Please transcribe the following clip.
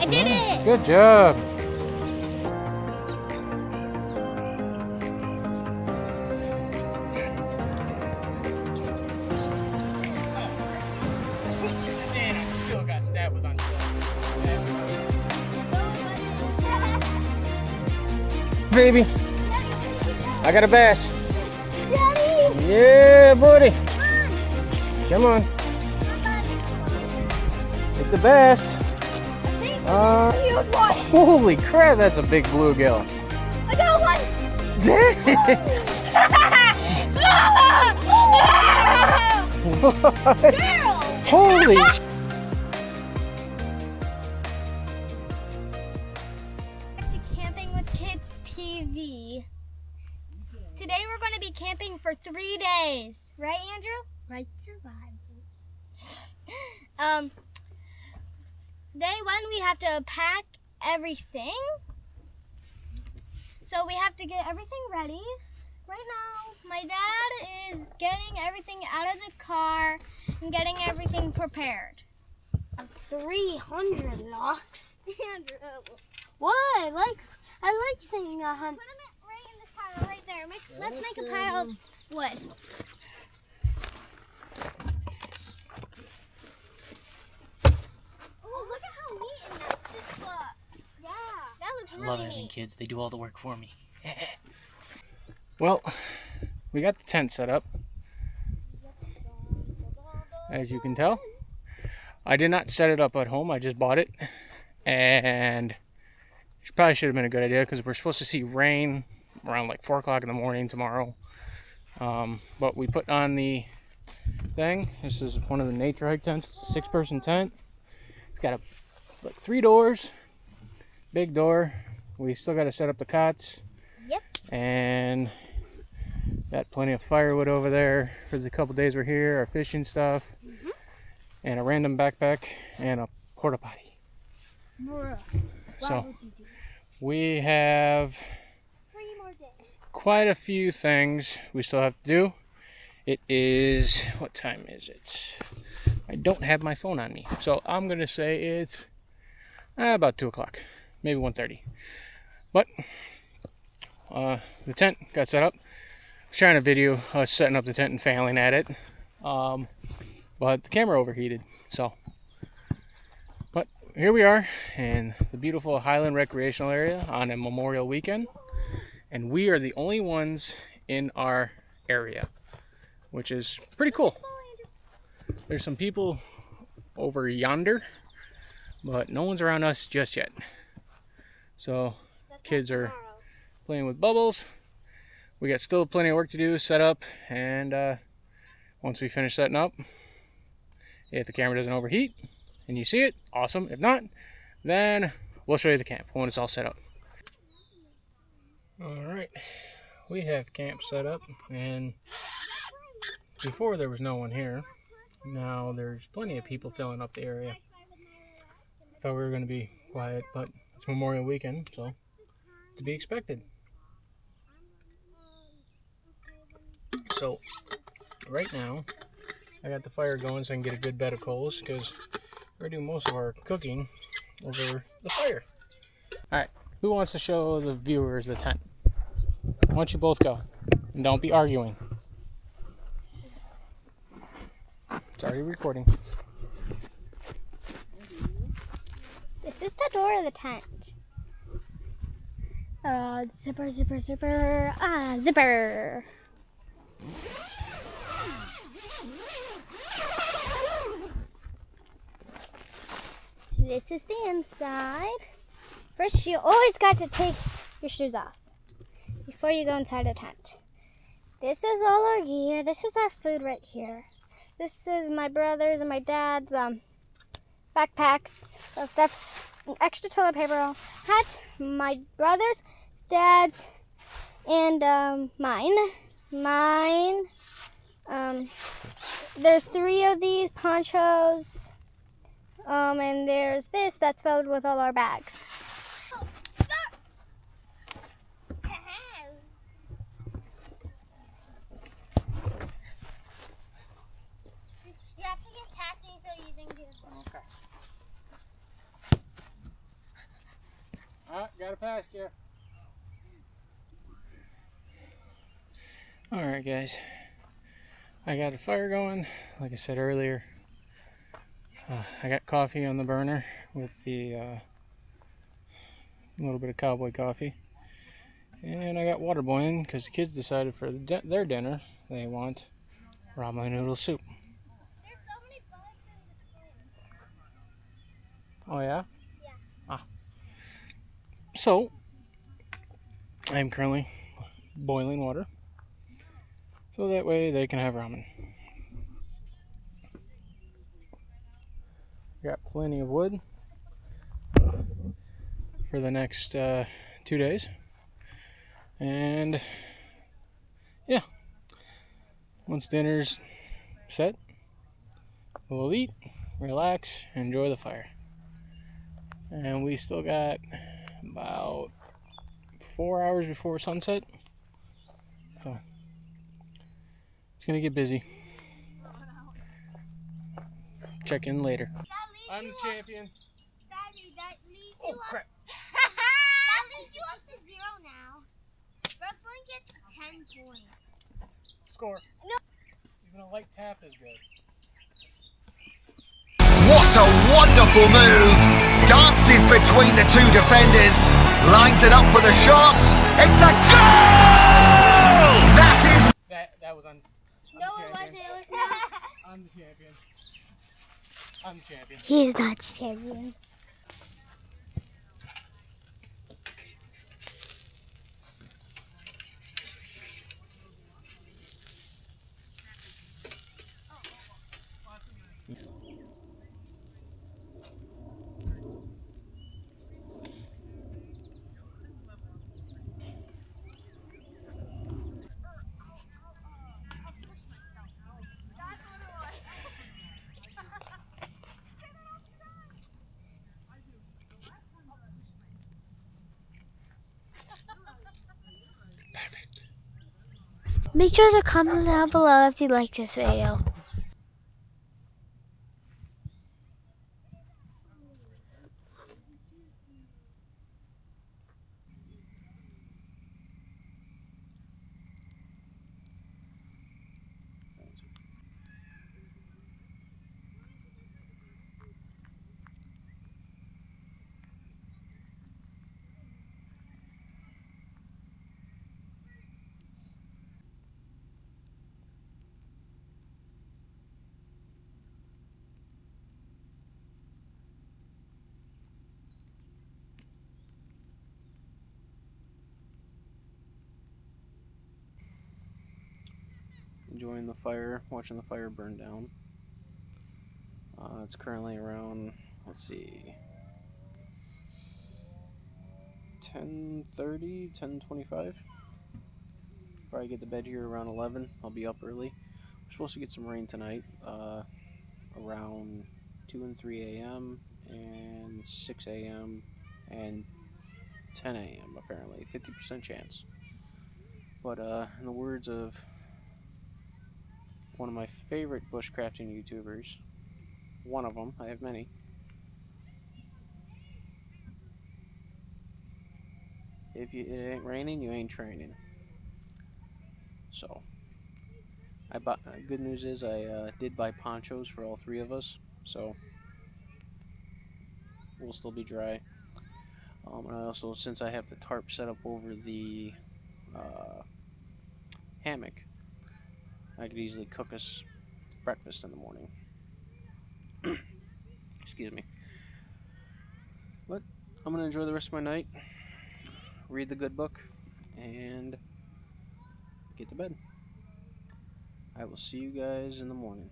I did it! Good job. Man, I still got that was on Baby, I got a bass. Daddy! Yeah, buddy. Come on. It's a bass. Huge one! Holy crap, that's a big bluegill. I got one! What? Girl! Holy Back to Camping with Kids TV. Today we're going to be camping for 3 days. Right, Andrew? Right, survival. Day one, we have to pack everything. So we have to get everything ready. Right now, my dad is getting everything out of the car and getting everything prepared. 300 locks. Andrew. What? I like saying 100. Put them right in this pile, right there. Let's make a pile of wood. Oh, look at how neat and nice this looks. Yeah. That looks I really love having neat. kids. They do all the work for me. Well, we got the tent set up, as you can tell. I did not set it up at home, I just bought it. And it probably should have been a good idea because we're supposed to see rain around like 4 o'clock in the morning tomorrow. But we put on the thing. This is one of the Nature Hike tents. It's a 6-person tent. It's got like 3 doors, big door. We still got to set up the cots. Yep. And got plenty of firewood over there for the couple days we're here, our fishing stuff, and a random backpack and a porta potty. So we have 3 more days. quite a few things we still have to do. It is, what time is it? I don't have my phone on me, so I'm gonna say it's about 2 o'clock, maybe 1:30. But the tent got set up. I was trying to video us setting up the tent and failing at it, but the camera overheated. But here we are in the beautiful Highland Recreational Area on a Memorial Weekend, and we are the only ones in our area, which is pretty cool. There's some people over yonder, but no one's around us just yet. So kids are playing with bubbles. We got still plenty of work to do, set up, and once we finish setting up, if the camera doesn't overheat and you see it, awesome. If not, then we'll show you the camp when it's all set up. Alright, we have camp set up, and before there was no one here. Now there's plenty of people filling up the area. Thought we were going to be quiet, but it's Memorial Weekend, so to be expected. So right now I got the fire going so I can get a good bed of coals because we're doing most of our cooking over the fire. Alright, who wants to show the viewers the tent? Why don't you both go and don't be arguing. It's already recording. This is the door of the tent. Zipper, zipper, zipper. Zipper. This is the inside. First, you always got to take your shoes off before you go inside the tent. This is all our gear. This is our food right here. This is my brother's and my dad's backpacks of stuff, extra toilet paper, hat, my brother's, dad's, and mine. There's 3 of these ponchos, and there's this that's filled with all our bags. Got a pasture. Alright guys, I got a fire going, like I said earlier. I got coffee on the burner with the little bit of cowboy coffee. And I got water boiling because the kids decided for their dinner they want ramen noodle soup. There's so many bugs in the Oh yeah? Yeah. Ah. So, I'm currently boiling water. So that way they can have ramen. Got plenty of wood for the next 2 days. And yeah, once dinner's set, we'll eat, relax, enjoy the fire. And we still got about 4 hours before sunset. So it's gonna get busy. Check in later. I'm the champion. Daddy, that leaves Oh you up. crap. That leaves you up to 0 now. Brooklyn gets 10 points. Score. No. Even a light tap is good. What a wonderful move! Dances between the two defenders, lines it up for the shot. It's a goal! That was on. No, it wasn't. It was not. I'm the champion. I'm the champion. He is not champion. Make sure to comment down below if you like this video. Enjoying the fire, watching the fire burn down. It's currently around, let's see, 10:30, 10:25. Probably get to bed here around 11. I'll be up early. We're supposed to get some rain tonight, around 2 and 3 a.m. and 6 a.m. and 10 a.m. apparently, 50% chance. But in the words of one of my favorite bushcrafting YouTubers, one of them, I have many, if it ain't raining, you ain't training. So, I bought. Good news is I did buy ponchos for all 3 of us, so we'll still be dry. And I also, since I have the tarp set up over the hammock, I could easily cook us breakfast in the morning. Excuse me. But I'm gonna enjoy the rest of my night, read the good book, and get to bed. I will see you guys in the morning.